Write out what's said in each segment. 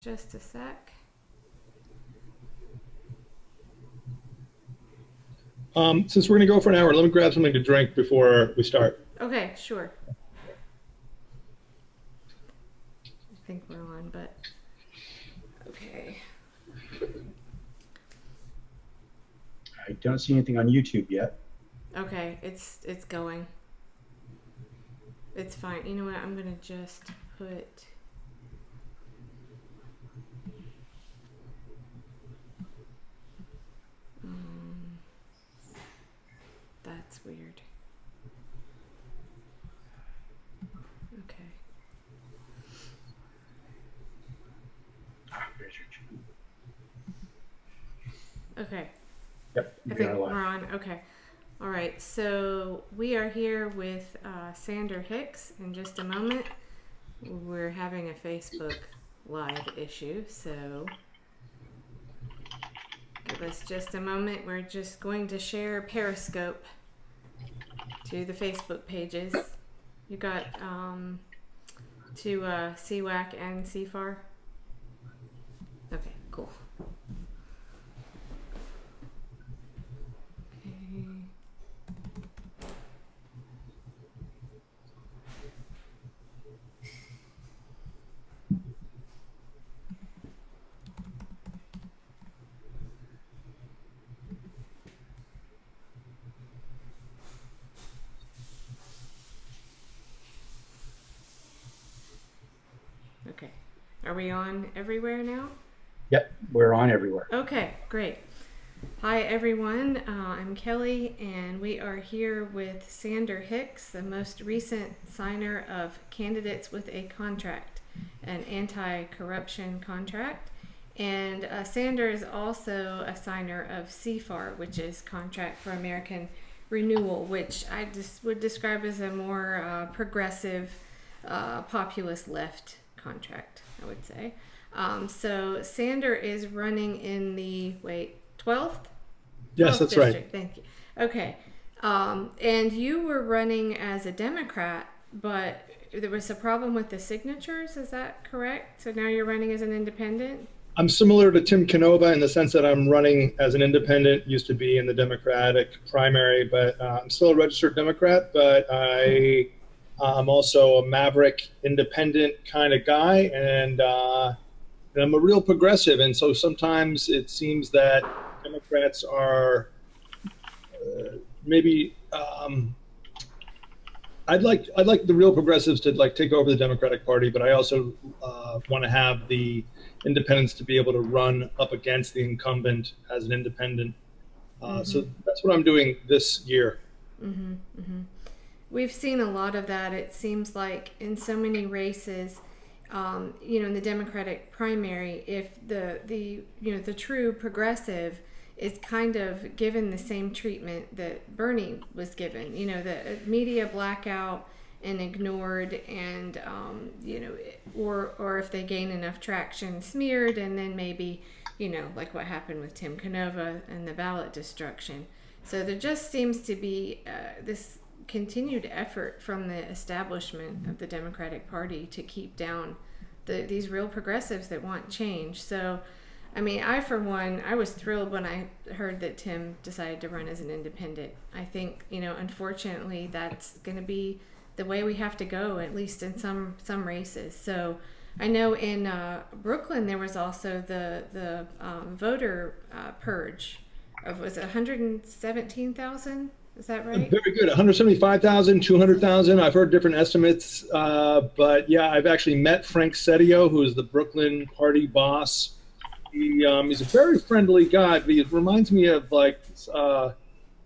Just a sec. Since we're going to go for an hour, let me grab something to drink before we start. Okay, sure. I think we're on, but okay. I don't see anything on YouTube yet. Okay, it's going. It's fine. You know what? I'm gonna just put. That's weird. Okay. There's your cue. Okay. Yep, I we think are we're live. on. Okay. All right. So we are here with Sander Hicks in just a moment. We're having a Facebook Live issue, so give us just a moment. We're just going to share Periscope to the Facebook pages. You got to CWAC and CFAR? Okay, cool. Okay. Okay. Are we on everywhere now? Yep, we're on everywhere. Okay, great. Hi everyone, I'm Kelly and we are here with Sander Hicks, the most recent signer of Candidates with a Contract, an anti-corruption contract. And Sander is also a signer of CFAR, which is Contract for American Renewal, which I just would describe as a more progressive, populist left contract, I would say. So Sander is running in the, 12th? Yes, 12th that's district, right. thank you. Okay. And you were running as a Democrat, but there was a problem with the signatures, is that correct? So now you're running as an independent? I'm similar to Tim Canova in the sense that I'm running as an independent, used to be in the Democratic primary, but I'm still a registered Democrat, but I'm also a maverick independent kind of guy, and I'm a real progressive. And so sometimes it seems that Democrats are maybe I'd like the real progressives to like take over the Democratic Party, but I also want to have the independents to be able to run up against the incumbent as an independent. Mm-hmm. So that's what I'm doing this year. Mm-hmm. Mm-hmm. We've seen a lot of that. It seems like in so many races, in the Democratic primary, if the true progressive is kind of given the same treatment that Bernie was given, the media blackout and ignored, and or if they gain enough traction, smeared, and then maybe like what happened with Tim Canova and the ballot destruction. So there just seems to be this continued effort from the establishment of the Democratic Party to keep down these real progressives that want change. So, I mean, for one, I was thrilled when I heard that Tim decided to run as an independent. I think, unfortunately, that's going to be the way we have to go, at least in some races. So, I know in Brooklyn there was also the voter purge of, was it 117,000? Is that right? Very good. 175,000, 200,000. I've heard different estimates, but yeah, I've actually met Frank Sedio, who is the Brooklyn party boss. He's a very friendly guy, but he reminds me of like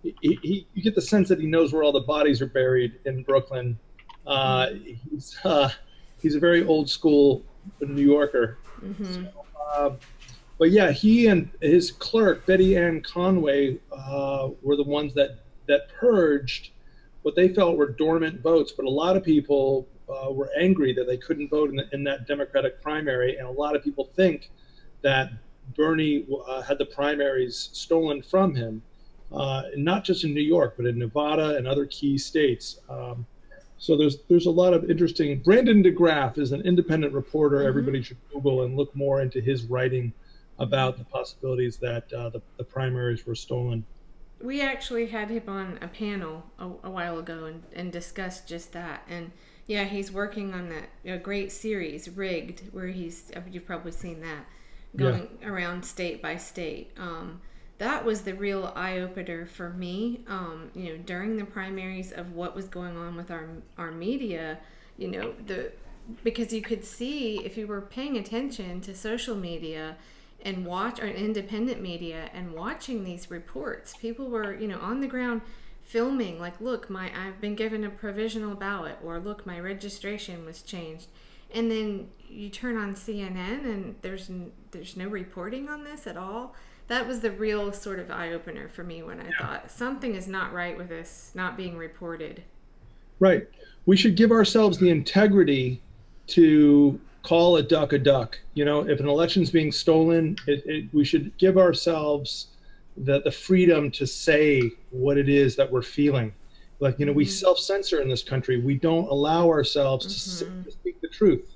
you get the sense that he knows where all the bodies are buried in Brooklyn. Uh, he's uh, he's a very old school New Yorker. Mm-hmm. So, but yeah, he and his clerk Betty Ann Conway were the ones that purged what they felt were dormant votes. But a lot of people were angry that they couldn't vote in that Democratic primary, and a lot of people think that Bernie had the primaries stolen from him, not just in New York, but in Nevada and other key states. So there's a lot of interesting. Brandon DeGraff is an independent reporter. Everybody should Google and look more into his writing about the possibilities that the primaries were stolen. We actually had him on a panel a while ago and discussed just that. And yeah, he's working on that great series, Rigged, where you've probably seen that, going around state by state. That was the real eye-opener for me, during the primaries of what was going on with our media, because you could see, if you were paying attention to social media and or independent media and watching these reports, people were, on the ground filming, like, look, I've been given a provisional ballot, or look, my registration was changed. And then you turn on CNN and there's no reporting on this at all. That was the real sort of eye-opener for me when I thought something is not right with this not being reported. Right. We should give ourselves the integrity to call a duck a duck. If an election's being stolen, we should give ourselves the freedom to say what it is that we're feeling. Like, we self-censor in this country. We don't allow ourselves to speak the truth.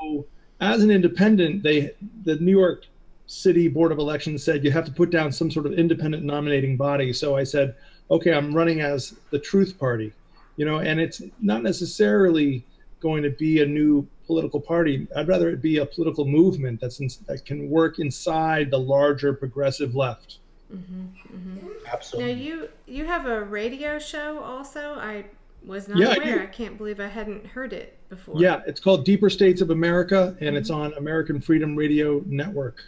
So as an independent, the New York City Board of Elections said you have to put down some sort of independent nominating body. So I said, okay, I'm running as the Truth Party, and it's not necessarily going to be a new political party. I'd rather it be a political movement that can work inside the larger progressive left. Absolutely. Now you have a radio show also. I was not aware. I can't believe I hadn't heard it before. Yeah, it's called Deeper States of America, and it's on American Freedom Radio Network.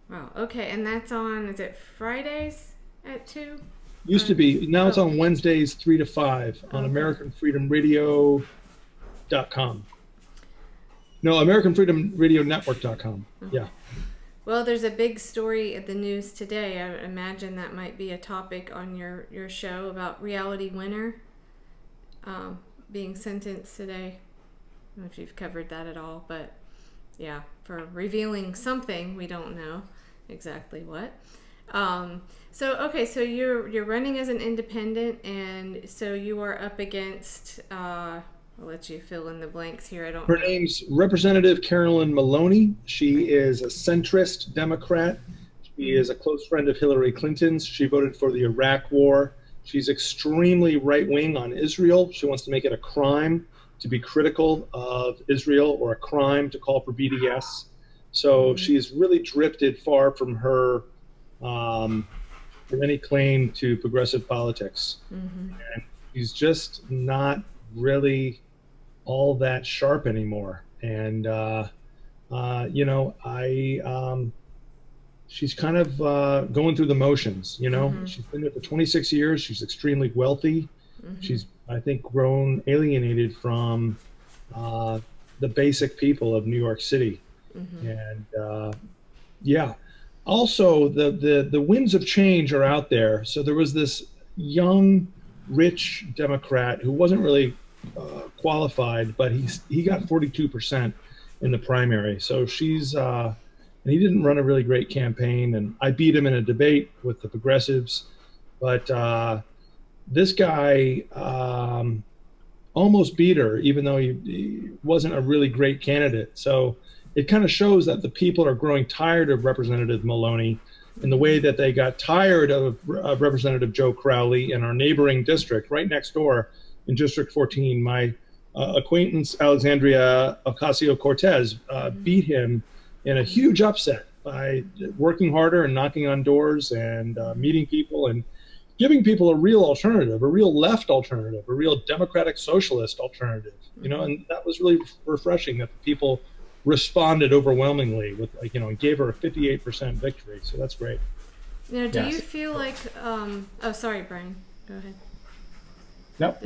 Wow. Okay, and that's on, is it Fridays at 2? Used to be. Now it's on Wednesdays 3 to 5 on AmericanFreedomRadio.com. No, AmericanFreedomRadioNetwork.com. Yeah. Well, there's a big story at the news today. I imagine that might be a topic on your show about Reality Winner being sentenced today. I don't know if you've covered that at all, but yeah, for revealing something, we don't know exactly what. So you're running as an independent, and so you are up against, I'll let you fill in the blanks here. Her name's Representative Carolyn Maloney. She is a centrist Democrat. She is a close friend of Hillary Clinton's. She voted for the Iraq War. She's extremely right-wing on Israel. She wants to make it a crime to be critical of Israel, or a crime to call for BDS. So she's really drifted far from from any claim to progressive politics. And she's just not really all that sharp anymore. And, she's kind of going through the motions, She's been there for 26 years. She's extremely wealthy. She's, I think, grown alienated from the basic people of New York City. And also the winds of change are out there. So there was this young, rich Democrat who wasn't really qualified, but he got 42% in the primary. So and he didn't run a really great campaign, and I beat him in a debate with the progressives. But this guy almost beat her, even though he wasn't a really great candidate. So it kind of shows that the people are growing tired of Representative Maloney, in the way that they got tired of Representative Joe Crowley in our neighboring district right next door in District 14. My acquaintance Alexandria Ocasio-Cortez beat him in a huge upset by working harder and knocking on doors and meeting people and giving people a real alternative, a real left alternative, a real democratic socialist alternative, and that was really refreshing that the people responded overwhelmingly with, and gave her a 58% victory. So that's great. Now, do you feel like, oh, sorry, Brian, go ahead. No,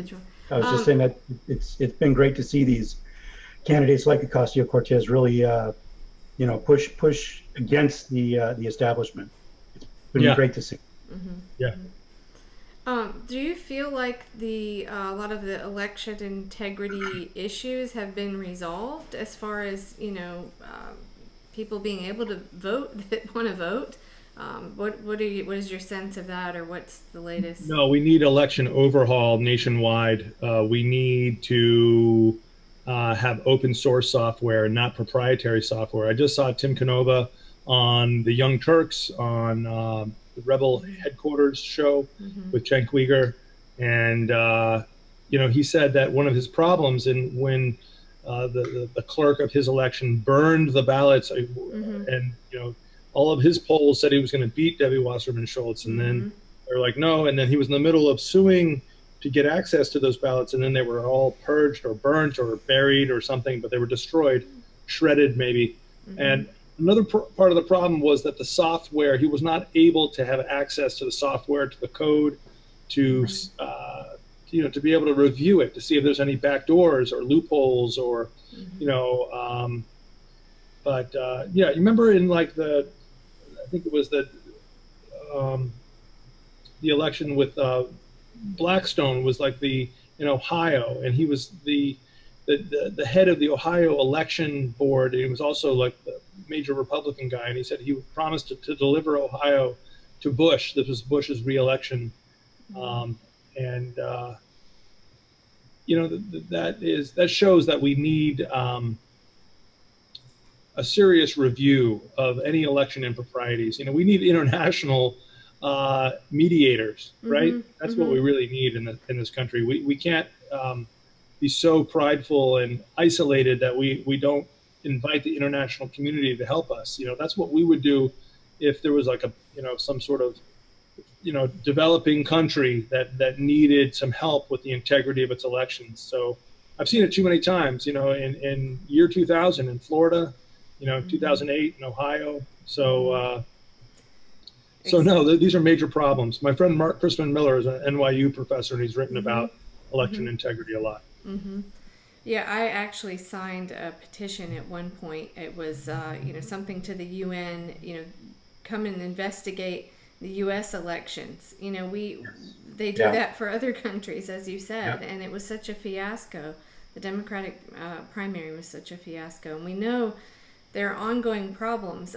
I was just saying that it's been great to see these candidates like Ocasio-Cortez really, push against the establishment. It's been great to see. Yeah. Do you feel like a lot of the election integrity issues have been resolved, as far as people being able to vote that want to vote? What is your sense of that, or what's the latest? No, we need election overhaul nationwide. We need to have open source software, not proprietary software. I just saw Tim Canova on the Young Turks on the Rebel Headquarters show with Cenk Uygur, and he said that one of his problems when the clerk of his election burned the ballots, and all of his polls said he was going to beat Debbie Wasserman Schultz, and then they're like, no, and then he was in the middle of suing to get access to those ballots, and then they were all purged or burnt or buried or something, but they were destroyed, shredded maybe. And another part of the problem was that the software, he was not able to have access to the software, to the code, to to be able to review it, to see if there's any backdoors or loopholes or you remember in like I think it was the election with Blackstone was like in Ohio, and he was the head of the Ohio election board. He was also like the major Republican guy, and he said he promised to deliver Ohio to Bush. This was Bush's reelection, that shows that we need a serious review of any election improprieties. We need international mediators, right? That's what we really need in this country. We can't be so prideful and isolated that we don't invite the international community to help us. That's what we would do if there was like some sort of developing country that needed some help with the integrity of its elections. So I've seen it too many times, in year 2000 in Florida, 2008 in Ohio. So no, these are major problems. My friend Mark Crispin Miller is an NYU professor, and he's written about election integrity a lot. Yeah, I actually signed a petition at one point. It was, something to the UN, come and investigate the U.S. elections. They do that for other countries, as you said, and it was such a fiasco. The Democratic primary was such a fiasco, and we know there are ongoing problems.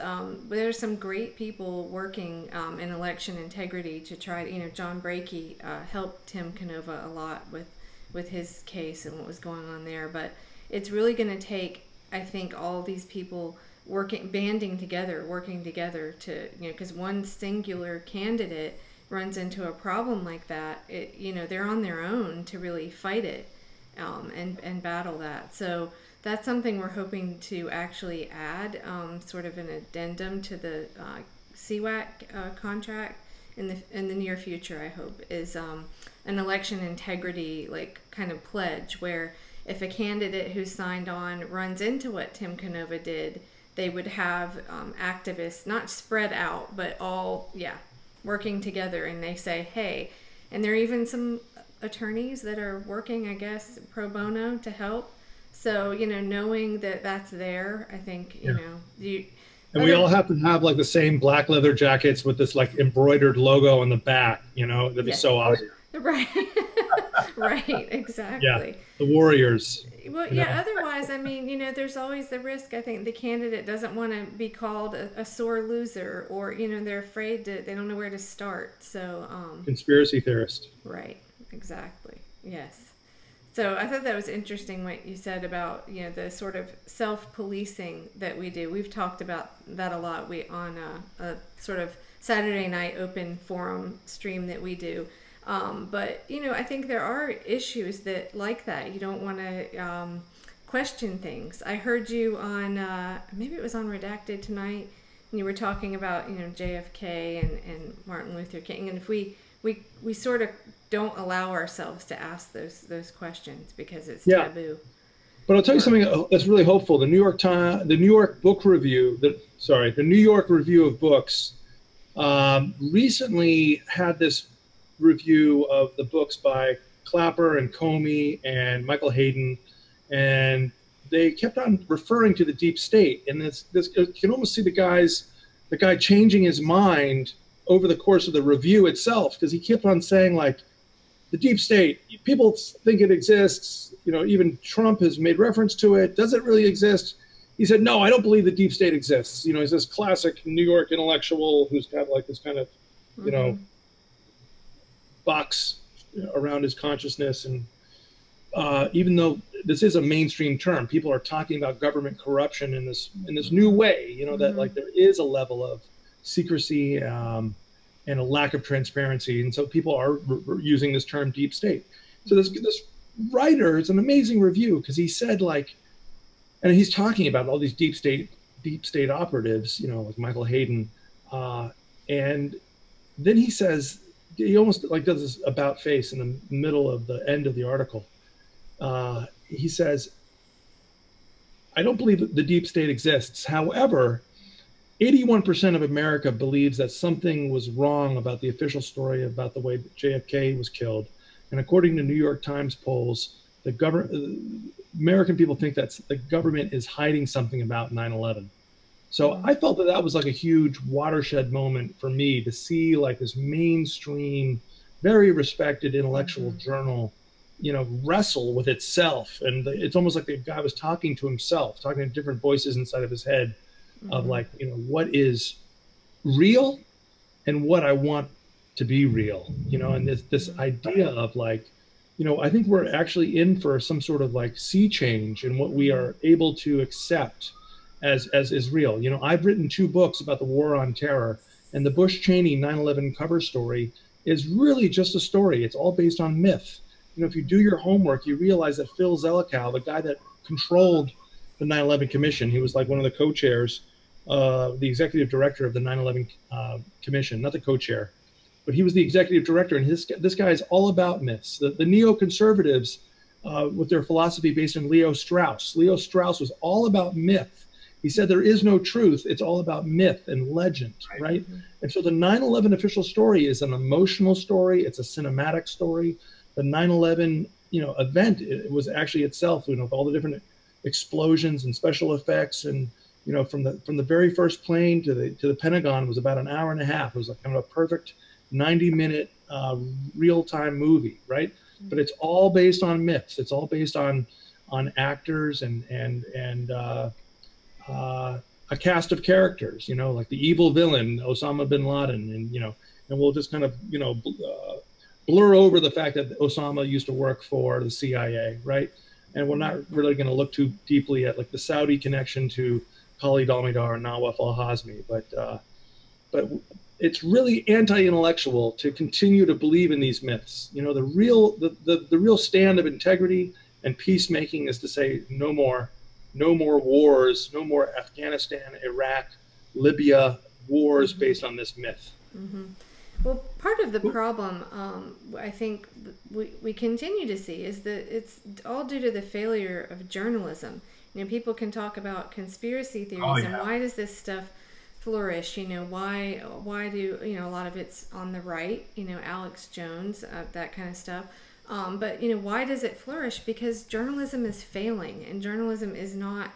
There's some great people working in election integrity to try. John Brakey helped Tim Canova a lot with his case and what was going on there. But it's really going to take, I think, all these people working together to, because one singular candidate runs into a problem like that, they're on their own to really fight it and battle that. So that's something we're hoping to actually add, sort of an addendum to the CWAC contract in the near future. I hope is an election integrity kind of pledge where if a candidate who signed on runs into what Tim Canova did, they would have activists not spread out, but all working together, and they say, hey, and there are even some attorneys that are working, I guess, pro bono to help. So, knowing that that's there, I think, and we all have to have the same black leather jackets with this embroidered logo on the back, that'd be so awesome. Right. Right, exactly. Yeah, the Warriors. Well, otherwise, I mean, there's always the risk, I think, the candidate doesn't want to be called a sore loser, or, they're afraid they don't know where to start. So, conspiracy theorist. Right, exactly. Yes. So I thought that was interesting what you said about, the sort of self-policing that we do. We've talked about that a lot. On a sort of Saturday night open forum stream that we do. But, I think there are issues that like that. You don't want to question things. I heard you on, maybe it was on Redacted tonight, and you were talking about, JFK and Martin Luther King. And if we sort of don't allow ourselves to ask those questions because it's taboo. But I'll tell you something that's really hopeful. The New York Book Review, the New York Review of Books, recently had this review of the books by Clapper and Comey and Michael Hayden, and they kept on referring to the deep state. And this you can almost see the guy changing his mind over the course of the review itself, because he kept on saying the deep state, people think it exists, even Trump has made reference to it. Does it really exist? he said, no, I don't believe the deep state exists. You know, he's this classic New York intellectual who's got like this kind of, you know, box around his consciousness. And even though this is a mainstream term, people are talking about government corruption in this new way, you know, that like there is a level of secrecy and a lack of transparency. And so people are using this term deep state. So this writer, it's an amazing review because he said like, and he's talking about all these deep state operatives, you know, like Michael Hayden. And then he says, he almost like does this about face in the middle of the end of the article. He says, I don't believe that the deep state exists. However, 81% of America believes that something was wrong about the official story about the way that JFK was killed. And according to New York Times polls, American people think that the government is hiding something about 9/11. So I felt that that was like a huge watershed moment for me to see like this mainstream, very respected intellectual journal, you know, wrestle with itself. And it's almost like the guy was talking to himself, talking to different voices inside of his head of like, you know, what is real and what I want to be real, you know, and this idea of like, you know, I think we're actually in for some sort of like sea change in what we are able to accept as is real. You know, I've written 2 books about the war on terror, and the Bush-Cheney 9/11 cover story is really just a story. It's all based on myth. You know, if you do your homework, you realize that Phil Zelikow, the guy that controlled the 9/11 Commission, he was like one of the co-chairs, the executive director of the 9/11 Commission, not the co-chair, but he was the executive director. And this guy is all about myths. The neoconservatives, with their philosophy based on Leo Strauss. Leo Strauss was all about myth. He said there is no truth. It's all about myth and legend, right? And so the 9/11 official story is an emotional story. It's a cinematic story. The 9/11, you know, event, it was actually itself, you know, with all the different explosions and special effects, and you know, from the very first plane to the Pentagon was about an hour and a half. It was like kind of a perfect 90-minute real-time movie, right? But it's all based on myths. It's all based on actors and a cast of characters, you know, like the evil villain, Osama bin Laden, and, you know, and we'll just kind of, you know, blur over the fact that Osama used to work for the CIA, right? And we're not really going to look too deeply at like the Saudi connection to Khalid al-Mihdhar and Nawaf al-Hazmi, but it's really anti-intellectual to continue to believe in these myths. You know, the real stand of integrity and peacemaking is to say no more wars, no more Afghanistan, Iraq, Libya wars based on this myth. Well, part of the problem, I think we continue to see is that it's all due to the failure of journalism. You know, people can talk about conspiracy theories and why does this stuff flourish? You know, why do, you know, a lot of it's on the right, you know, Alex Jones, that kind of stuff. But, you know, why does it flourish? Because journalism is failing and journalism is not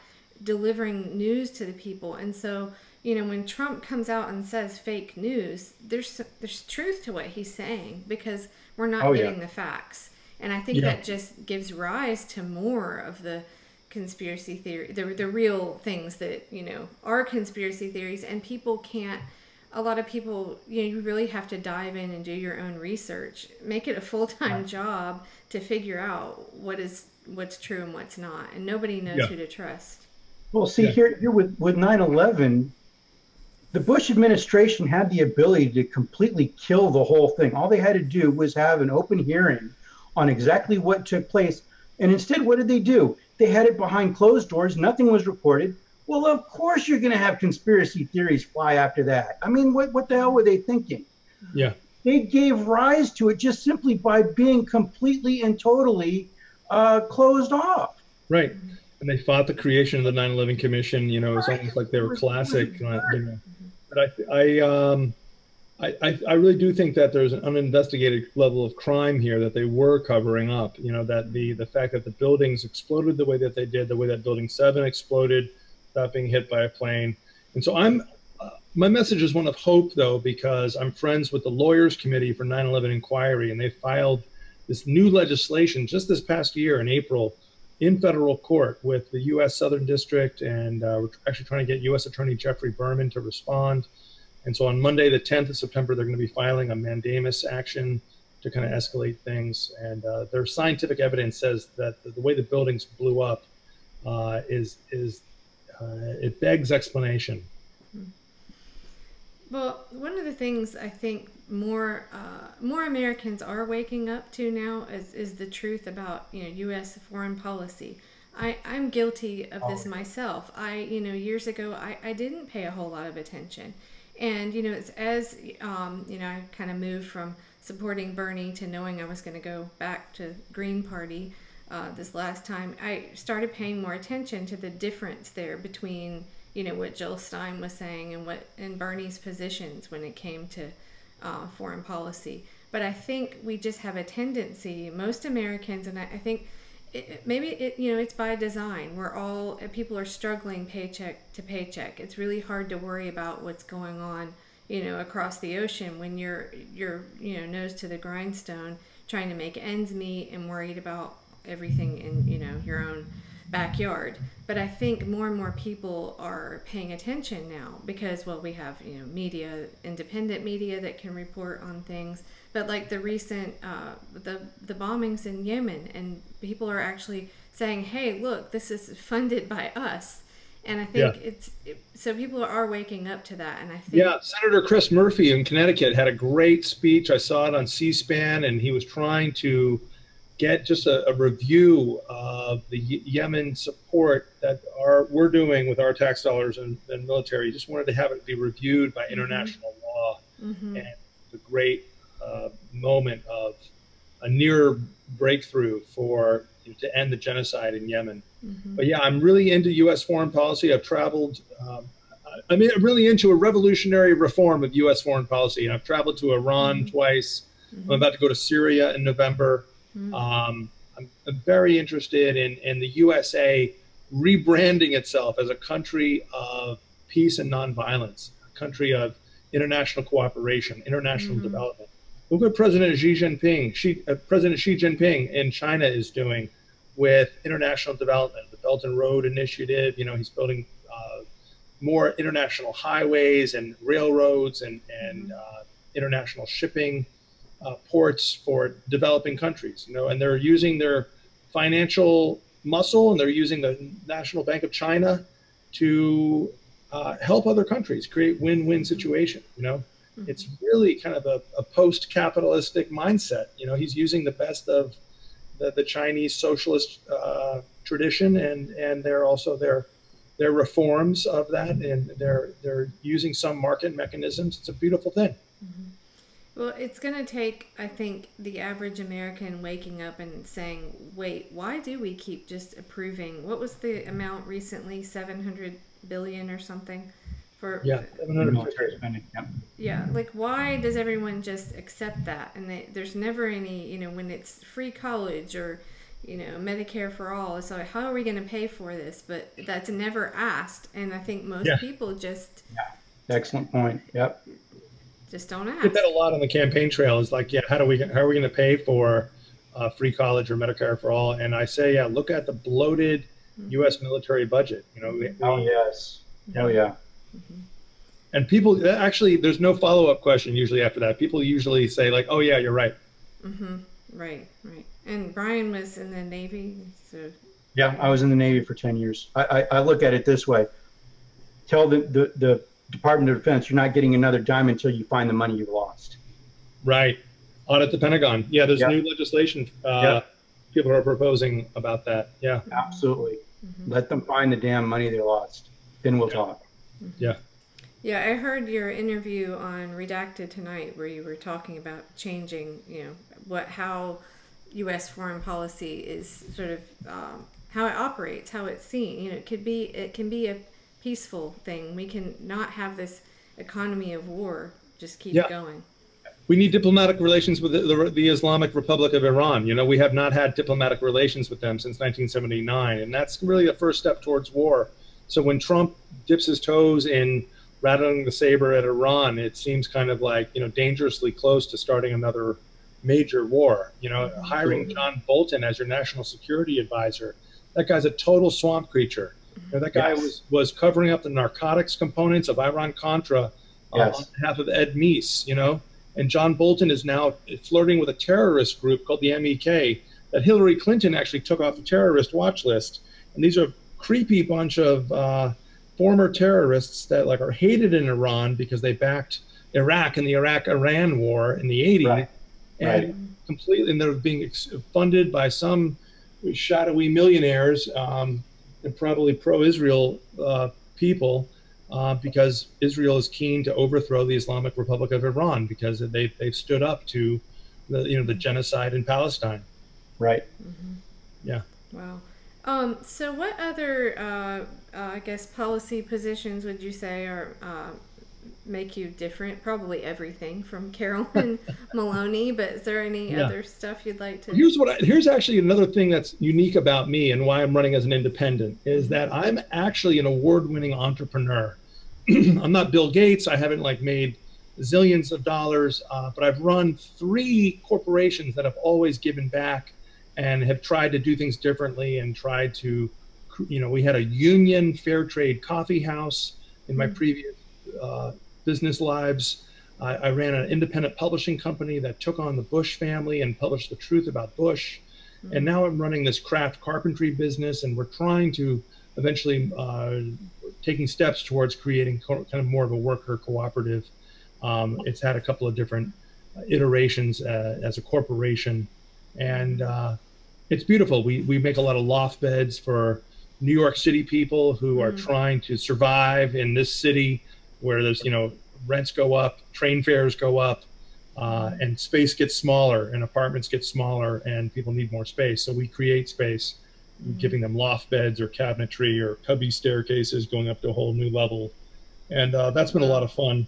delivering news to the people. And so, you know, when Trump comes out and says fake news, there's truth to what he's saying because we're not getting the facts. And I think that just gives rise to more of the conspiracy theory, the real things that, you know, are conspiracy theories, and people can't, a lot of people, you know, you really have to dive in and do your own research, make it a full-time job to figure out what's true and what's not, and nobody knows who to trust. Well, see, here with 9/11, the Bush administration had the ability to completely kill the whole thing. All they had to do was have an open hearing on exactly what took place. And instead, what did they do? They had it behind closed doors. Nothing was reported. Well, of course you're going to have conspiracy theories fly after that. I mean, what the hell were they thinking? Yeah. They gave rise to it just simply by being completely and totally closed off. Right. And they fought the creation of the 9/11 Commission. You know, it's almost like they were classic. You know. But I really do think that there's an uninvestigated level of crime here that they were covering up. You know, that the fact that the buildings exploded the way that they did, the way that Building 7 exploded, without being hit by a plane. And so my message is one of hope, though, because I'm friends with the Lawyers Committee for 9/11 Inquiry, and they filed this new legislation just this past year in April in federal court with the U.S. Southern District, and we're actually trying to get U.S. Attorney Jeffrey Berman to respond. And so on Monday, the 10th of September, they're going to be filing a mandamus action to kind of escalate things. And their scientific evidence says that the way the buildings blew up it begs explanation. Well, one of the things I think more Americans are waking up to now is the truth about U.S. foreign policy. I'm guilty of this myself. Years ago I didn't pay a whole lot of attention, and it's as I kind of moved from supporting Bernie to knowing I was going to go back to Green Party this last time. I started paying more attention to the difference there between what Jill Stein was saying and Bernie's positions when it came to foreign policy. But I think we just have a tendency, most Americans, and I think it's by design. People are struggling paycheck to paycheck. It's really hard to worry about what's going on, across the ocean when you're nose to the grindstone, trying to make ends meet and worried about everything in your own backyard. But I think more and more people are paying attention now because, well, we have media, independent media that can report on things. But like the recent the bombings in Yemen, and people are actually saying, hey, look, this is funded by us. And I think so people are waking up to that. And I think Senator Chris Murphy in Connecticut had a great speech. I saw it on C-SPAN, and he was trying to get just a review of the Yemen support that we're doing with our tax dollars and military. He just wanted to have it be reviewed by international law. And the great moment of a near breakthrough to end the genocide in Yemen. But yeah, I'm really into U.S. foreign policy. I've traveled. I'm really into a revolutionary reform of U.S. foreign policy. And I've traveled to Iran twice. I'm about to go to Syria in November. I'm very interested in the USA rebranding itself as a country of peace and nonviolence, a country of international cooperation, international development. Look what President Xi Jinping in China is doing with international development, the Belt and Road Initiative. He's building more international highways and railroads and international shipping ports for developing countries, and they're using their financial muscle, and they're using the National Bank of China to help other countries create win-win situation. It's really kind of a post-capitalistic mindset. He's using the best of the Chinese socialist tradition, and they're also their reforms of that, and they're using some market mechanisms. It's a beautiful thing. Well, it's going to take, I think, the average American waking up and saying, wait, why do we keep just approving? What was the amount recently? 700 billion or something? For 700 military spending. Like, why does everyone just accept that? And there's never any, when it's free college or, Medicare for all. So how are we going to pay for this? But that's never asked. And I think most people just... Excellent point. Yep. Just don't ask. I get that a lot on the campaign trail. Is like, how are we going to pay for free college or Medicare for all? And I say, look at the bloated U.S. military budget. Oh yes. Oh yeah. And people actually, there's no follow-up question usually after that. People usually say like, oh yeah, you're right. Right. And Brian was in the Navy, so. Yeah, I was in the Navy for 10 years. I look at it this way: tell the Department of Defense, you're not getting another dime until you find the money you've lost. Right. Audit the Pentagon. Yeah, there's new legislation people are proposing about that. Yeah. Absolutely. Let them find the damn money they lost. Then we'll talk. Yeah. Yeah, I heard your interview on Redacted tonight where you were talking about changing, how U.S. foreign policy is sort of how it operates, how it's seen. It can be a peaceful thing. We can not have this economy of war just keep going. We need diplomatic relations with the Islamic Republic of Iran. We have not had diplomatic relations with them since 1979, and that's really a first step towards war. So when Trump dips his toes in rattling the saber at Iran, it seems kind of like, dangerously close to starting another major war. Hiring John Bolton as your national security advisor, that guy's a total swamp creature. That guy was covering up the narcotics components of Iran-Contra on behalf of Ed Meese, and John Bolton is now flirting with a terrorist group called the MEK that Hillary Clinton actually took off the terrorist watch list. And these are creepy bunch of former terrorists that are hated in Iran because they backed Iraq in the Iraq-Iran war in the 80s. And completely, and they're being funded by some shadowy millionaires and probably pro-Israel people because Israel is keen to overthrow the Islamic Republic of Iran because they've stood up to the genocide in Palestine. Right. Yeah. Wow. So what other I guess policy positions would you say are make you different? Probably everything from Carolyn Maloney, but is there any other stuff you'd like to? Here's actually another thing that's unique about me and why I'm running as an independent is that I'm actually an award-winning entrepreneur. I'm not Bill Gates. I haven't made zillions of dollars, but I've run 3 corporations that have always given back and have tried to do things differently and tried to, we had a union fair trade coffee house in my previous business lives. I ran an independent publishing company that took on the Bush family and published the truth about Bush. And now I'm running this craft carpentry business, and we're trying to eventually taking steps towards creating kind of more of a worker cooperative. It's had a couple of different iterations as a corporation, and it's beautiful. We make a lot of loft beds for New York City people who are trying to survive in this city where there's, rents go up, train fares go up, and space gets smaller and apartments get smaller and people need more space. So we create space, giving them loft beds or cabinetry or cubby staircases going up to a whole new level. And that's been a lot of fun.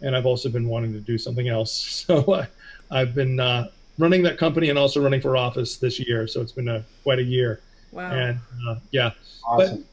And I've also been wanting to do something else. So I've been running that company and also running for office this year. So it's been quite a year. Wow. And Awesome.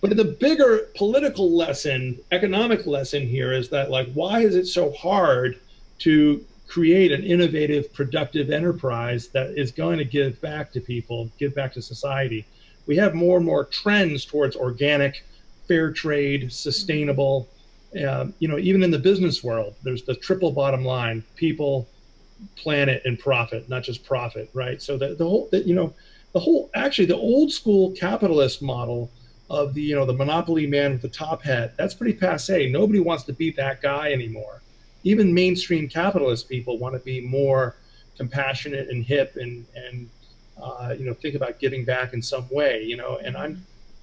But the bigger political lesson, economic lesson here is that why is it so hard to create an innovative, productive enterprise that is going to give back to people, give back to society? We have more and more trends towards organic, fair trade, sustainable. Even in the business world, there's the triple bottom line: people, planet, and profit, not just profit, right? So the old school capitalist model of the monopoly man with the top hat, that's pretty passe. Nobody wants to be that guy anymore. Even mainstream capitalist people want to be more compassionate and hip and think about giving back in some way, and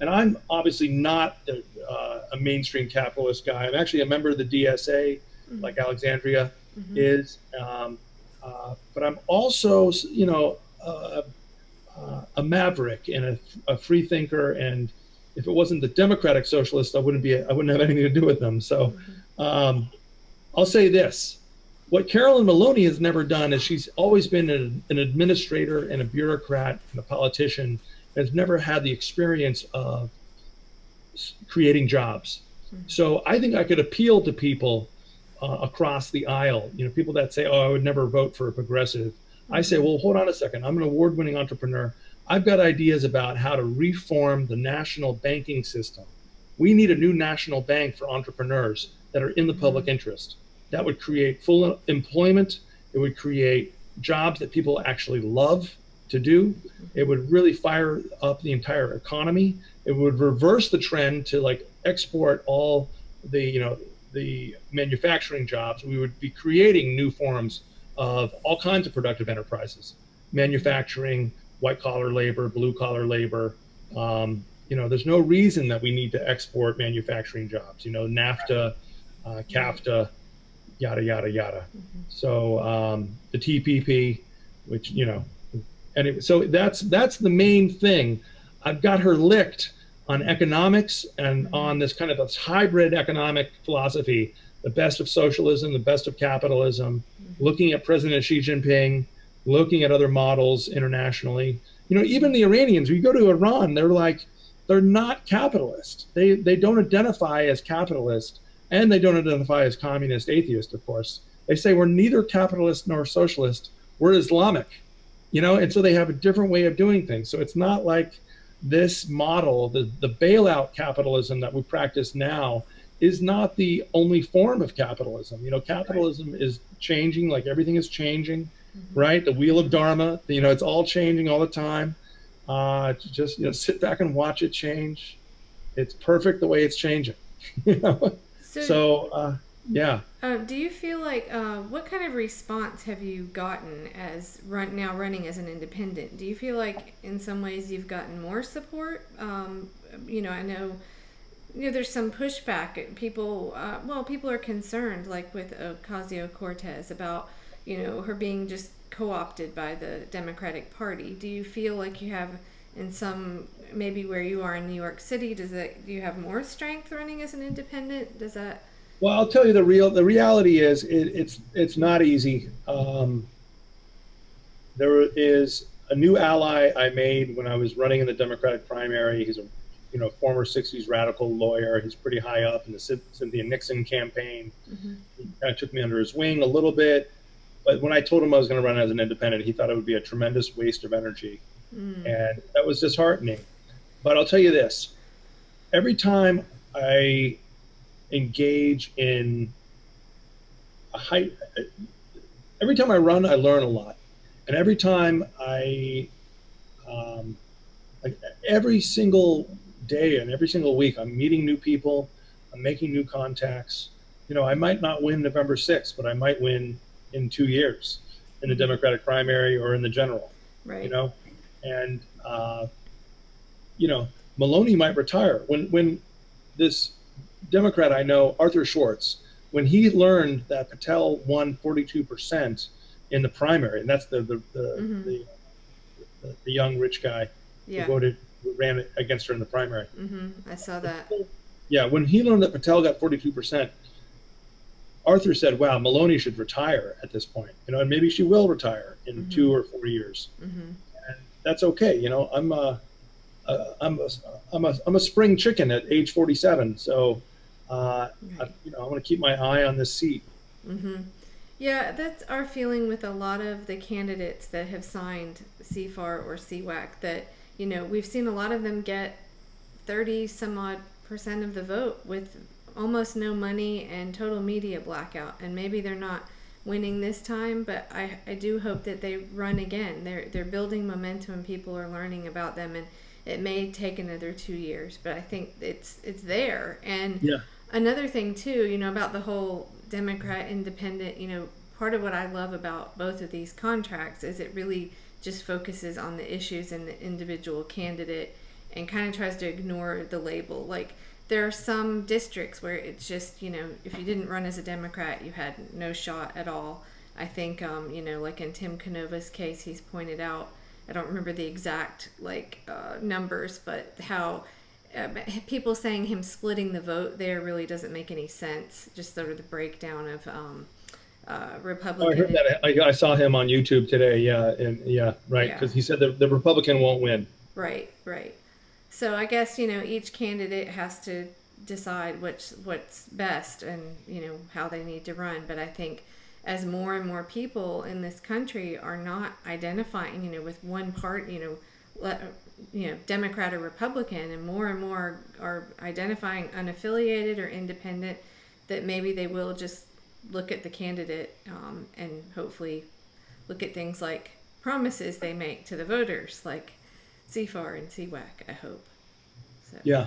I'm obviously not a mainstream capitalist guy. I'm actually a member of the DSA, like Alexandria is, but I'm also a maverick and a free thinker. And if it wasn't the Democratic Socialists, I wouldn't have anything to do with them. So I'll say this: what Carolyn Maloney has never done is she's always been an administrator and a bureaucrat and a politician, has never had the experience of creating jobs. So I think I could appeal to people across the aisle, people that say, oh, I would never vote for a progressive. I say, well, hold on a second. I'm an award-winning entrepreneur. I've got ideas about how to reform the national banking system. We need a new national bank for entrepreneurs that are in the public interest. That would create full employment. It would create jobs that people actually love to do. It would really fire up the entire economy. It would reverse the trend to export all the manufacturing jobs. We would be creating new forms of all kinds of productive enterprises, manufacturing, white collar labor, blue collar labor. There's no reason that we need to export manufacturing jobs, NAFTA, CAFTA, yada, yada, yada. So the TPP, which, so that's the main thing. I've got her licked on economics and on this kind of a hybrid economic philosophy, the best of socialism, the best of capitalism, looking at President Xi Jinping, looking at other models internationally. Even the Iranians, you go to Iran, they're not capitalist. They don't identify as capitalist, and they don't identify as communist atheist, of course. They say we're neither capitalist nor socialist, we're Islamic, and so they have a different way of doing things. So it's not like this model, the bailout capitalism that we practice now, is not the only form of capitalism. You know, capitalism is changing, like everything is changing, right? The wheel of Dharma, you know, it's all changing all the time. Just, you know, sit back and watch it change. It's perfect the way it's changing. You know? Yeah. Do you feel like what kind of response have you gotten as now running as an independent? Do you feel like in some ways you've gotten more support? You know, I know, you know, there's some pushback. People, people are concerned, like with Ocasio-Cortez, about, you know, her being just co-opted by the Democratic Party. Do you feel like you have, in some, maybe where you are in New York City, do you have more strength running as an independent? Does that? Well, I'll tell you the reality is it's not easy. There is a new ally I made when I was running in the Democratic primary. He's a former 60s radical lawyer. He's pretty high up in the Cynthia Nixon campaign. Mm-hmm. He kind of took me under his wing a little bit. But when I told him I was going to run as an independent, he thought it would be a tremendous waste of energy. And that was disheartening. But I'll tell you this. Every time I engage in every time I run, I learn a lot. And every time like every single day and every single week, I'm meeting new people, I'm making new contacts. You know, I might not win November 6th, but I might win in 2 years in the Democratic primary or in the general. Right. You know, and you know, Maloney might retire. When this Democrat I know, Arthur Schwartz, when he learned that Patel won 42% in the primary, and that's the young rich guy who ran against her in the primary. I saw that. Yeah, when he learned that Patel got 42%, Arthur said, "Wow, Maloney should retire at this point. You know, and maybe she will retire in 2 or 4 years, and that's okay. You know, I'm a spring chicken at age 47, so." You know, I want to keep my eye on this seat. Yeah, that's our feeling with a lot of the candidates that have signed CFAR or CWAC, that, you know, we've seen a lot of them get 30-some-odd% of the vote with almost no money and total media blackout. And maybe they're not winning this time, but I do hope that they run again. They're building momentum and people are learning about them, and it may take another 2 years, but I think it's there. And another thing too, you know, about the whole Democrat independent, you know, part of what I love about both of these contracts is it really just focuses on the issues and the individual candidate and kind of tries to ignore the label. Like, there are some districts where it's just, you know, if you didn't run as a Democrat, you had no shot at all. I think, you know, like in Tim Canova's case, he's pointed out, I don't remember the exact numbers, but how people saying him splitting the vote there really doesn't make any sense. Just sort of the breakdown of Republican. Oh, I heard that. I saw him on YouTube today. Yeah, and right, because he said the Republican won't win. Right. So I guess, you know, each candidate has to decide what's best and, you know, how they need to run. But I think as more and more people in this country are not identifying, you know, with one part, you know, Democrat or Republican, and more are identifying unaffiliated or independent, that maybe they will just look at the candidate and hopefully look at things like promises they make to the voters, like CFAR and CWAC, I hope. So. Yeah.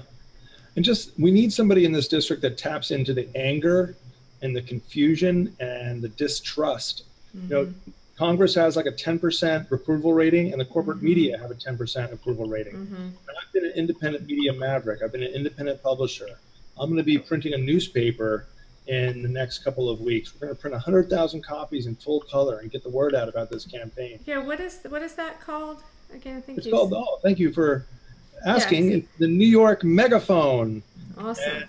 And we need somebody in this district that taps into the anger and the confusion and the distrust. You know, Congress has like a 10% approval rating, and the corporate media have a 10% approval rating. And I've been an independent media maverick. I've been an independent publisher. I'm going to be printing a newspaper in the next couple of weeks. We're going to print 100,000 copies in full color and get the word out about this campaign. Yeah, what is that called again? I think it's called. Oh, thank you for asking. It's the New York Megaphone. Awesome.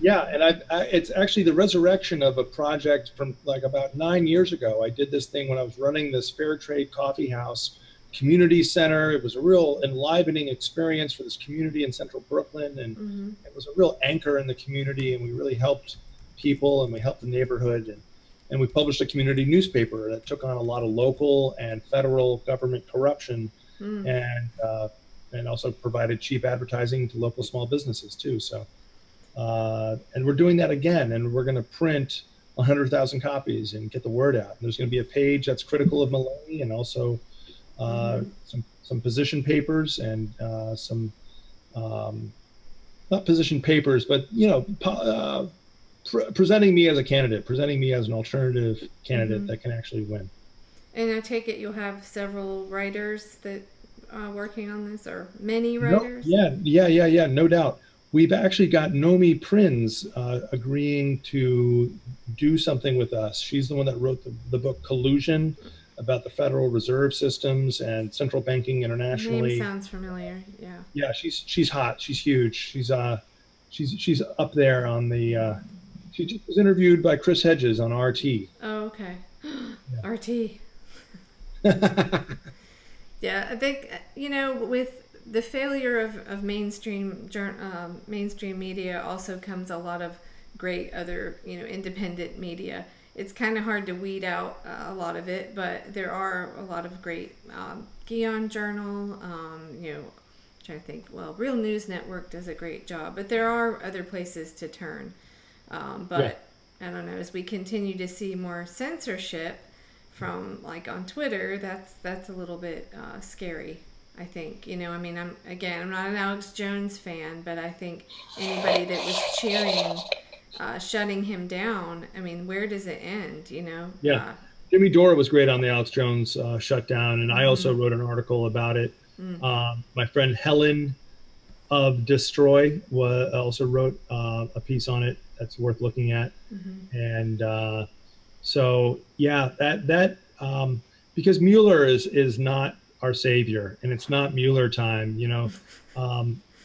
And it's actually the resurrection of a project from like about 9 years ago. I did this thing when I was running this Fair Trade Coffee House community center. It was a real enlivening experience for this community in central Brooklyn, and it was a real anchor in the community, and we really helped people and we helped the neighborhood, and we published a community newspaper that took on a lot of local and federal government corruption, and and also provided cheap advertising to local small businesses too. So, and we're doing that again, and we're going to print 100,000 copies and get the word out. And there's going to be a page that's critical of Maloney, and also some position papers and some not position papers, but presenting me as a candidate, presenting me as an alternative candidate that can actually win. And I take it you'll have several writers that are working on this, or many writers? Yeah, no doubt. We've actually got Nomi Prinz agreeing to do something with us. She's the one that wrote the book Collusion, about the Federal Reserve systems and central banking internationally. Name sounds familiar. Yeah. Yeah, she's hot. She's huge. She's up there on the. She just was interviewed by Chris Hedges on RT. Oh, okay. RT. Yeah, I think with the failure of mainstream media also comes a lot of great other independent media. It's kind of hard to weed out a lot of it, but there are a lot of great Guion Journal. Trying to think. Well, Real News Network does a great job, but there are other places to turn. But I don't know. As we continue to see more censorship from on Twitter, that's a little bit scary. I think I'm not an Alex Jones fan, but I think anybody that was cheering shutting him down, where does it end? Yeah. Jimmy Dore was great on the Alex Jones shutdown, and I also wrote an article about it. My friend Helen of Destroy also wrote a piece on it that's worth looking at. And so that because Mueller is not our savior, and it's not Mueller time,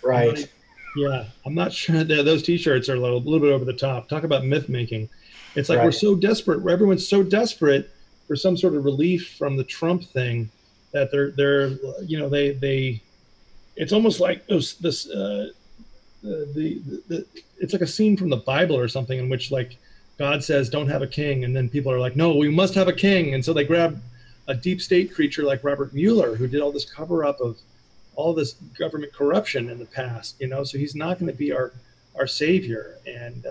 right. Yeah, I'm not sure that those T-shirts are a little bit over the top. Talk about myth making. It's like we're so desperate. Everyone's so desperate for some sort of relief from the Trump thing that they. It's almost like it's like a scene from the Bible or something in which God says don't have a king, and then people are like, no, we must have a king, and so they grab a deep state creature like Robert Mueller, who did all this cover up of all this government corruption in the past, so he's not going to be our savior. And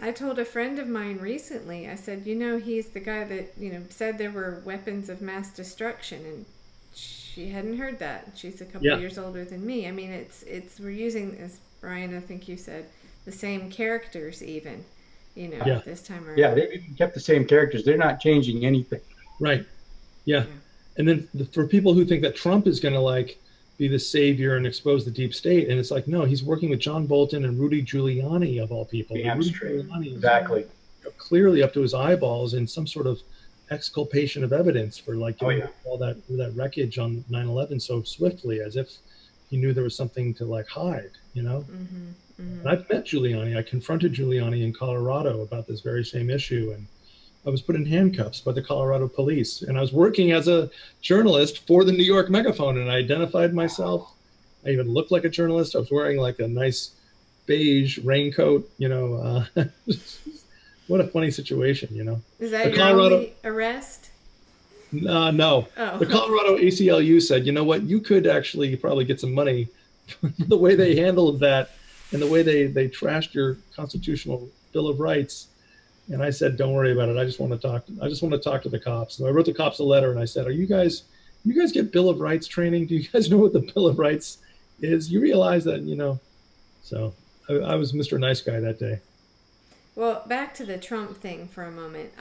I told a friend of mine recently, I said, he's the guy that, said there were weapons of mass destruction, and she hadn't heard that. She's a couple of years older than me. We're using, as Brian, I think you said, the same characters even, this time around. Yeah, they kept the same characters. They're not changing anything. Right. Yeah. And then for people who think that Trump is going to be the savior and expose the deep state, and it's like, no, he's working with John Bolton and Rudy Giuliani of all people. Rudy Giuliani exactly. Clearly up to his eyeballs in some sort of exculpation of evidence for doing all that wreckage on 9/11 so swiftly, as if he knew there was something to hide, And I've met Giuliani. I confronted Giuliani in Colorado about this very same issue, and I was put in handcuffs by the Colorado police, and I was working as a journalist for the New York Megaphone, and I identified myself. I even looked like a journalist. I was wearing a nice beige raincoat, What a funny situation, Is that your only arrest? No. Oh. The Colorado ACLU said, you know what, you could actually probably get some money for the way they handled that and the way they trashed your constitutional Bill of Rights. And I said, don't worry about it. I just want to talk to the cops. So I wrote the cops a letter and I said, you guys get Bill of Rights training? Do you guys know what the Bill of Rights is? You realize that, so I was Mr. Nice Guy that day. Well, back to the Trump thing for a moment.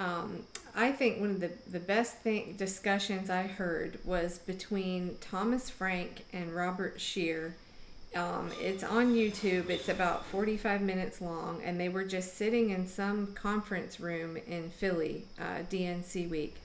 I think one of the best discussions I heard was between Thomas Frank and Robert Scheer. It's on YouTube. It's about 45 minutes long, and they were just sitting in some conference room in Philly, DNC week,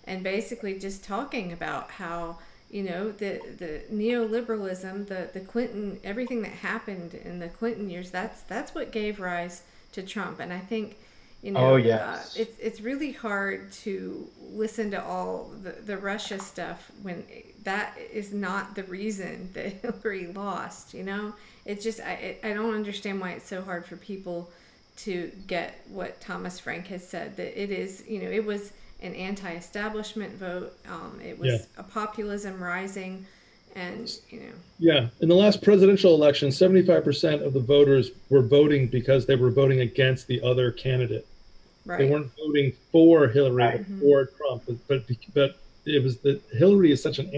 and basically just talking about how the neoliberalism, the Clinton, everything that happened in the Clinton years, that's what gave rise to Trump. And I think it's really hard to listen to all the Russia stuff when that is not the reason that Hillary lost. It's just I don't understand why it's so hard for people to get what Thomas Frank has said, that it is, it was an anti-establishment vote. It was a populism rising, And, you know. Yeah. In the last presidential election, 75% of the voters were voting because they were voting against the other candidate. Right. They weren't voting for Hillary Right. or for Trump, but it was that Hillary is such an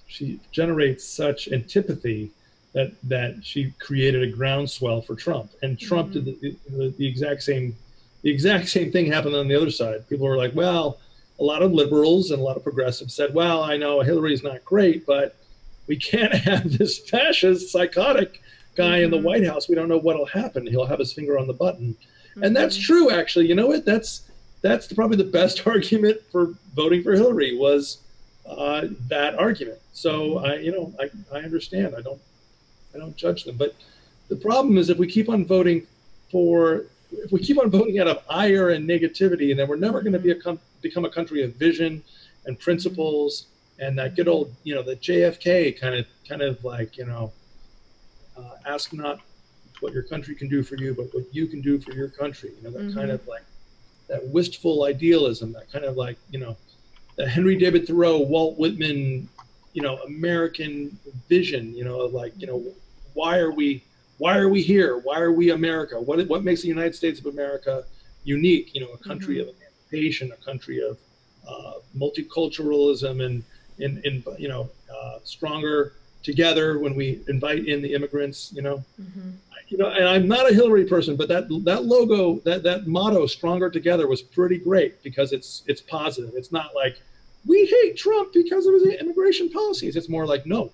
she generates such antipathy that she created a groundswell for Trump, and Trump did the exact same thing happened on the other side. People were like, well, a lot of liberals and a lot of progressives said, well, I know Hillary's not great, but we can't have this fascist, psychotic guy in the White House. We don't know what'll happen. He'll have his finger on the button. And that's true, actually. You know what? That's probably the best argument for voting for Hillary was that argument. So I understand. I don't judge them. But the problem is if we keep on voting out of ire and negativity, then we're never going to become a country of vision and principles and that good old, the JFK kind of like, ask not what your country can do for you, but what you can do for your country. That kind of like that wistful idealism, that kind of like, the Henry David Thoreau, Walt Whitman, American vision, of like, why are we here? Why are we America? What makes the United States of America unique? A country of emancipation, a country of multiculturalism, and stronger together when we invite in the immigrants. And I'm not a Hillary person, but that logo, that motto, "Stronger Together," was pretty great because it's positive. It's not like we hate Trump because of his immigration policies. It's more like, no,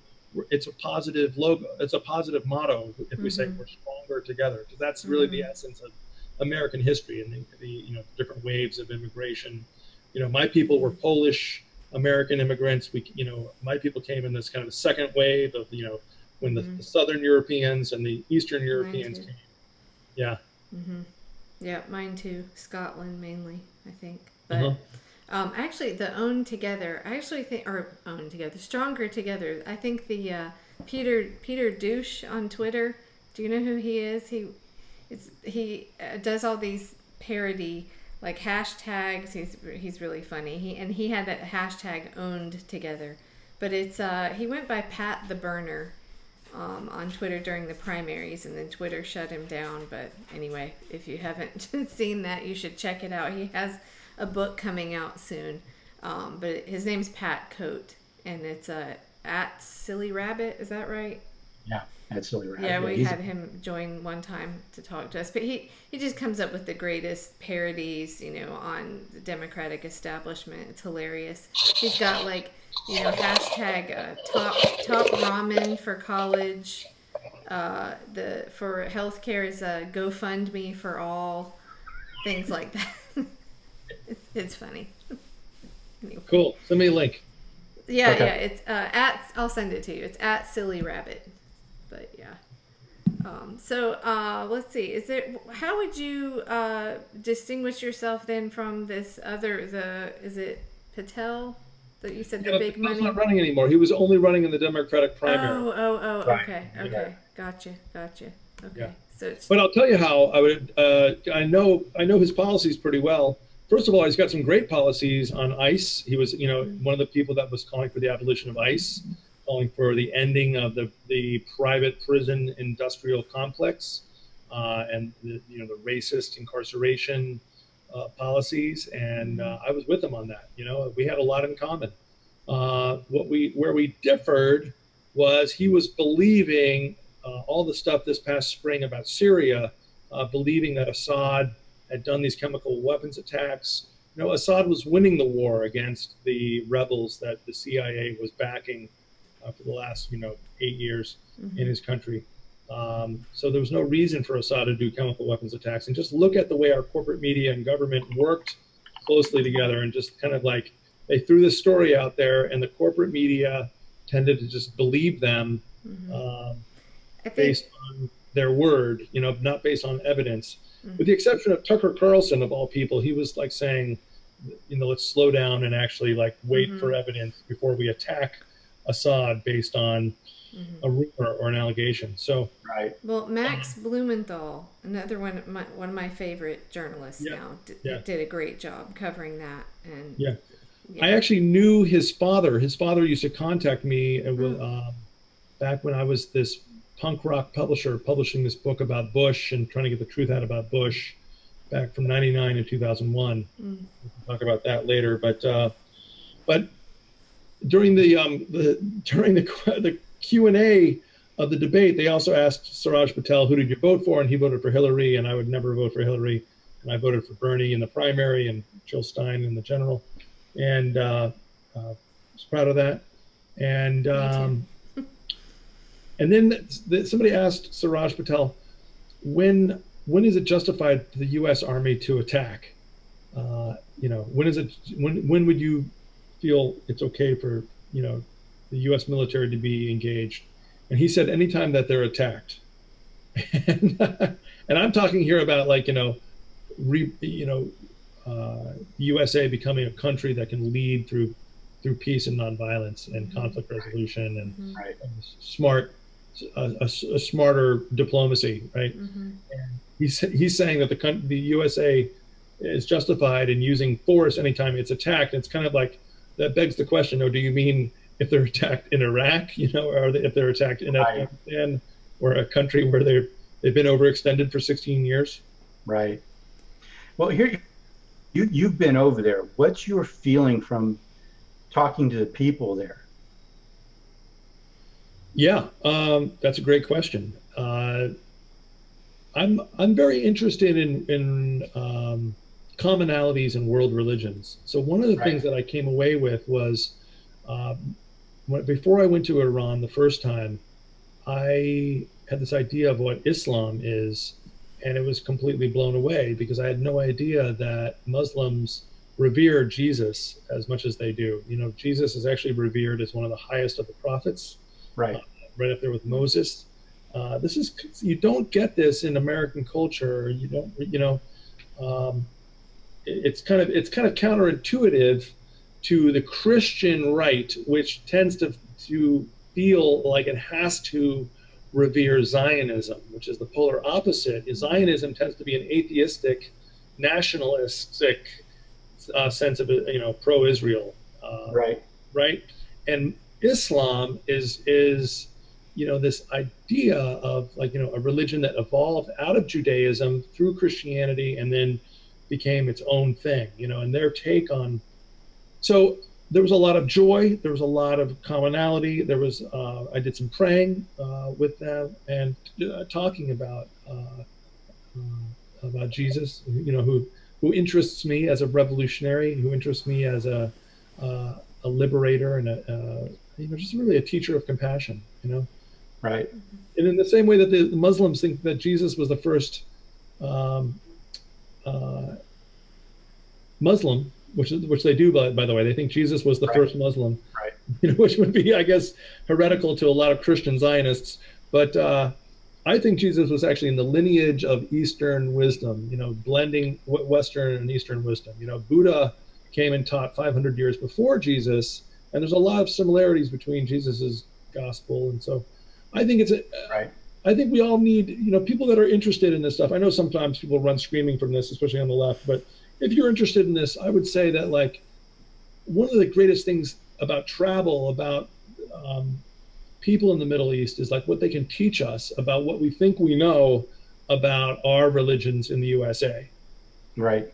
it's a positive logo. It's a positive motto if we say we're stronger together, because that's really the essence of American history and the different waves of immigration. My people were Polish American immigrants. My people came in this kind of second wave of when the Southern Europeans and the Eastern Europeans came. Yeah. Yeah, mine too. Scotland mainly, I think. But actually, the Own Together, Stronger Together. I think the Peter Douche on Twitter. Do you know who he is? He does all these parody like hashtags. He's really funny. He had that hashtag Owned Together, but it's he went by Pat the Burner on Twitter during the primaries, and then Twitter shut him down. But anyway, if you haven't seen that, you should check it out. He has a book coming out soon, but his name's Pat Coate, and it's at Silly Rabbit. Is that right? Yeah, at Silly Rabbit. Yeah, we had him join one time to talk to us, but he just comes up with the greatest parodies, on the Democratic establishment. It's hilarious. He's got like, hashtag top ramen for college. For healthcare is GoFundMe for all, things like that. It's funny. Anyway. Cool. Send me a link. Yeah, okay. Yeah. I'll send it to you. It's at Silly Rabbit. But yeah. Let's see. How would you distinguish yourself then from this other? Is it Patel that you said the big money? He's not running anymore. He was only running in the Democratic primary. Oh. Right. Okay. Yeah. Gotcha. Okay. Yeah. So but I'll tell you how I would. I know his policies pretty well. First of all, he's got some great policies on ICE. He was, one of the people that was calling for the abolition of ICE, calling for the ending of the private prison industrial complex, and the racist incarceration policies. And I was with him on that. We had a lot in common. Where we differed was he was believing all the stuff this past spring about Syria, believing that Assad had done these chemical weapons attacks. Assad was winning the war against the rebels that the CIA was backing for the last, 8 years in his country. So there was no reason for Assad to do chemical weapons attacks. And just look at the way our corporate media and government worked closely together, and just kind of like they threw this story out there, and the corporate media tended to just believe them based on their word, not based on evidence. With the exception of Tucker Carlson, of all people, he was like saying, let's slow down and actually like wait for evidence before we attack Assad based on a rumor or an allegation. So, right. Well, Max Blumenthal, another one of my favorite journalists now, did a great job covering that. And Yeah. I actually knew his father. His father used to contact me back when I was this punk rock publisher publishing this book about Bush and trying to get the truth out about Bush back from 99 to 2001. We can talk about that later. But during the Q&A of the debate, they also asked Suraj Patel, who did you vote for? And he voted for Hillary, and I would never vote for Hillary. And I voted for Bernie in the primary and Jill Stein in the general. And was proud of that. And and then somebody asked Suraj Patel, when is it justified for the U.S. Army to attack? When would you feel it's okay for the U.S. military to be engaged? And he said, anytime that they're attacked. And I'm talking here about USA becoming a country that can lead through peace and nonviolence and conflict resolution and a smarter diplomacy, right? And he's saying that the USA is justified in using force anytime it's attacked. It's kind of like that begs the question: do you mean if they're attacked in Iraq, or if they're attacked in Afghanistan, or a country where they've been overextended for 16 years? Right. Well, here you've been over there. What's your feeling from talking to the people there? Yeah, that's a great question. I'm very interested in commonalities in world religions. So one of the things that I came away with was before I went to Iran the first time, I had this idea of what Islam is, and it was completely blown away because I had no idea that Muslims revere Jesus as much as they do. Jesus is actually revered as one of the highest of the prophets, right up there with Moses. You don't get this in American culture. You don't, it's kind of counterintuitive to the Christian right, which tends to feel like it has to revere Zionism, which is the polar opposite. Zionism tends to be an atheistic, nationalistic sense of pro-Israel, right? And Islam is this idea of a religion that evolved out of Judaism through Christianity and then became its own thing, and their take on. So there was a lot of joy. There was a lot of commonality. There was I did some praying with them and talking about Jesus, who interests me as a revolutionary, who interests me as a liberator and just really a teacher of compassion, Right. And in the same way that the Muslims think that Jesus was the first Muslim, which they do, by the way, they think Jesus was the first Muslim, which would be, I guess, heretical to a lot of Christian Zionists. But I think Jesus was actually in the lineage of Eastern wisdom, blending Western and Eastern wisdom. Buddha came and taught 500 years before Jesus, and there's a lot of similarities between Jesus's gospel. And so I think I think we all need, people that are interested in this stuff. I know sometimes people run screaming from this, especially on the left, but if you're interested in this, I would say that one of the greatest things about travel, about people in the Middle East is what they can teach us about what we think we know about our religions in the USA. Right.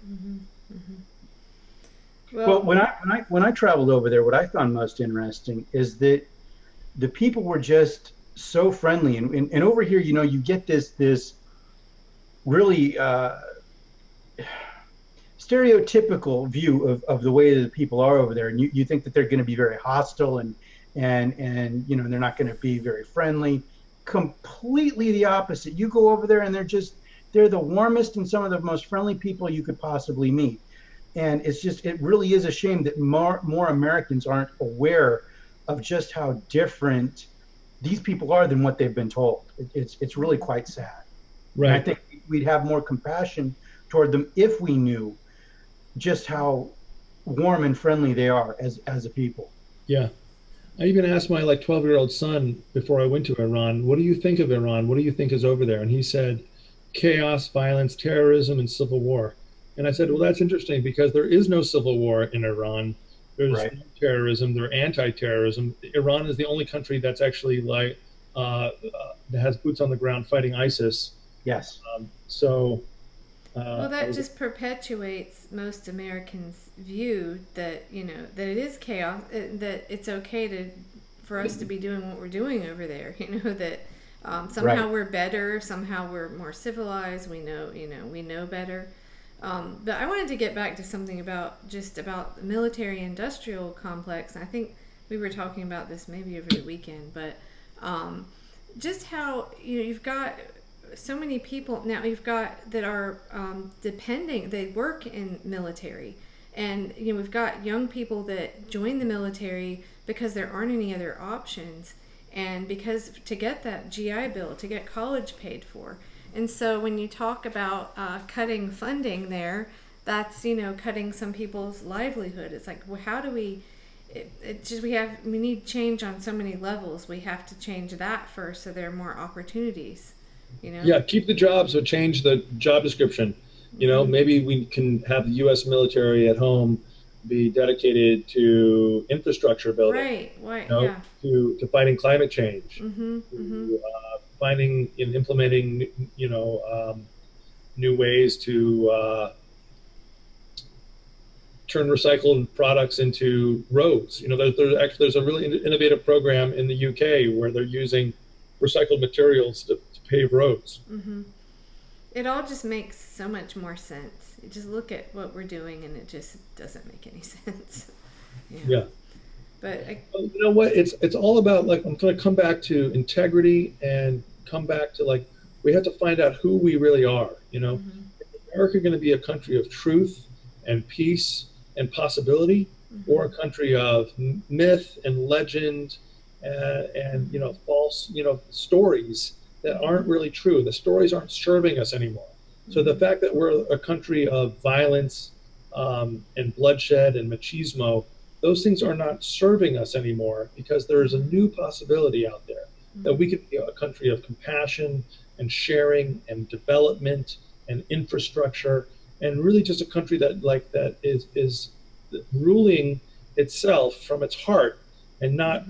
Well, when I traveled over there, what I found most interesting is that the people were just so friendly, and over here, you get this really stereotypical view of the way that the people are over there, and you think that they're going to be very hostile and they're not going to be very friendly. Completely the opposite. You go over there and they're the warmest and some of the most friendly people you could possibly meet. And it really is a shame that more Americans aren't aware of just how different these people are than what they've been told. It's really quite sad. Right. And I think we'd have more compassion toward them if we knew just how warm and friendly they are as a people. Yeah. I even asked my 12-year-old son before I went to Iran, what do you think of Iran? What do you think is over there? And he said, chaos, violence, terrorism, and civil war. And I said, well, that's interesting because there is no civil war in Iran. There's Right. no terrorism. They're anti-terrorism. Iran is the only country that's actually like that has boots on the ground fighting ISIS. Yes. So Well, I that was just perpetuates most Americans' view that that it is chaos, that it's okay for us to be doing what we're doing over there. That Right. somehow we're better, somehow we're more civilized. We know better. But I wanted to get back to something about the military-industrial complex. I think we were talking about this maybe over the weekend, but just how you've got so many people now you've got that are depending, they work in military, and we've got young people that join the military because there aren't any other options, and because to get that GI Bill, to get college paid for. And so when you talk about cutting funding there, that's cutting some people's livelihood. It's like, well, how do we it just we need change on so many levels. We have to change that first so there are more opportunities. Yeah, keep the jobs, but change the job description. Maybe we can have the U.S. military at home be dedicated to infrastructure building, Right, yeah. to fighting climate change, Mm-hmm. to finding and implementing, new ways to turn recycled products into roads. There's a really innovative program in the UK where they're using recycled materials to pave roads. Mm-hmm. It all just makes so much more sense. You just look at what we're doing and it just doesn't make any sense. Yeah. But you know what? It's all about, like, I'm going to come back to integrity and come back to, like, we have to find out who we really are. Mm-hmm. Is America going to be a country of truth and peace and possibility, Mm-hmm. or a country of myth and legend and false stories that aren't really true? The stories aren't serving us anymore. So the fact that we're a country of violence and bloodshed and machismo, those things are not serving us anymore, because there is a new possibility out there that we could be a country of compassion and sharing and development and infrastructure, and really just a country that is ruling itself from its heart and not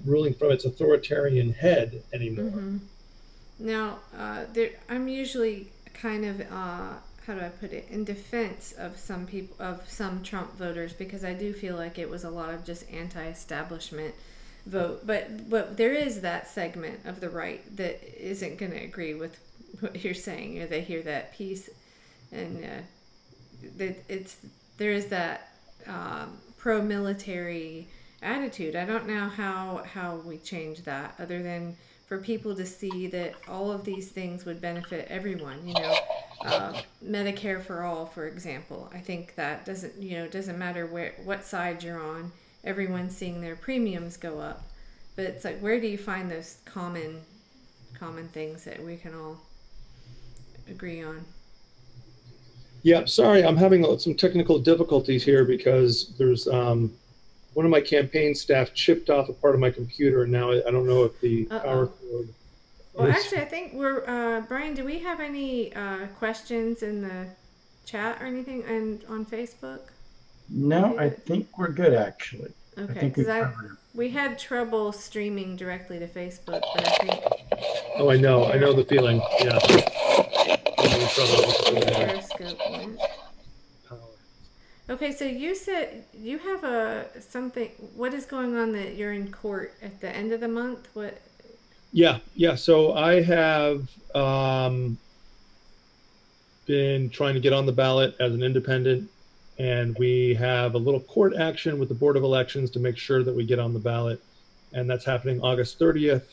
ruling from its authoritarian head anymore. Mm-hmm. Now, I'm usually kind of how do I put it, in defense of some people, of some Trump voters, because I do feel like it was a lot of just anti-establishment vote. But there is that segment of the right that isn't going to agree with what you're saying. They hear that piece, and there is that pro-military attitude. I don't know how we change that, other than for people to see that all of these things would benefit everyone. Medicare for all, for example. I think that doesn't matter what side you're on. Everyone's seeing their premiums go up, but it's like, where do you find those common things that we can all agree on? Yeah, sorry, I'm having some technical difficulties here because there's one of my campaign staff chipped off a part of my computer, and now I don't know if the power cord. Well, actually, I think we're Brian. Do we have any questions in the chat or anything, and on Facebook? No, I think we're good, actually. Okay, because we had trouble streaming directly to Facebook, but I think. Oh, I know the feeling. Yeah. Periscope went. Okay, so you said you have something. What is going on that you're in court at the end of the month? What? Yeah. So I have been trying to get on the ballot as an independent, and we have a little court action with the Board of Elections to make sure that we get on the ballot, and that's happening August 30th.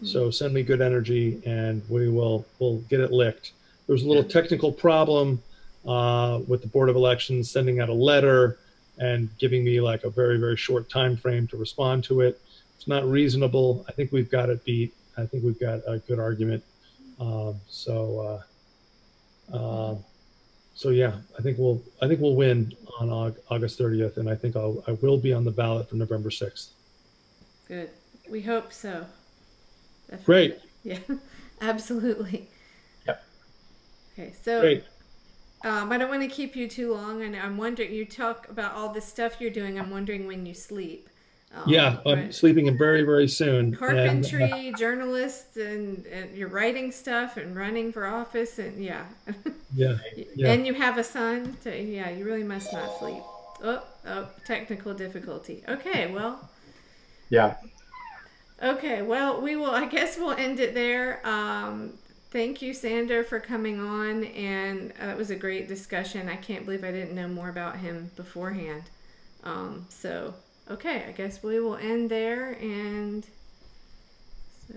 So send me good energy, and we'll get it licked. There's a little technical problem with the Board of Elections sending out a letter and giving me like a very, very short time frame to respond to it. It's not reasonable. I think we've got it beat. I think we've got a good argument. So yeah, I think we'll win on August 30th, and I think I will be on the ballot for November 6th. Good. We hope so. Definitely. Great. Yeah, absolutely. Yep. Okay, so great. I don't want to keep you too long, and I'm wondering, you talk about all the stuff you're doing. I'm wondering when you sleep. Yeah, I'm Right. sleeping in very, very soon. And Carpentry, journalist, and you're writing stuff and running for office, and yeah. yeah, yeah. And you have a son. Yeah, you really must not sleep. Oh, technical difficulty. Okay, well. Yeah. Okay, well, we will. I guess we'll end it there. Thank you, Sander, for coming on, and it was a great discussion. I can't believe I didn't know more about him beforehand. So, okay, I guess we will end there, and so.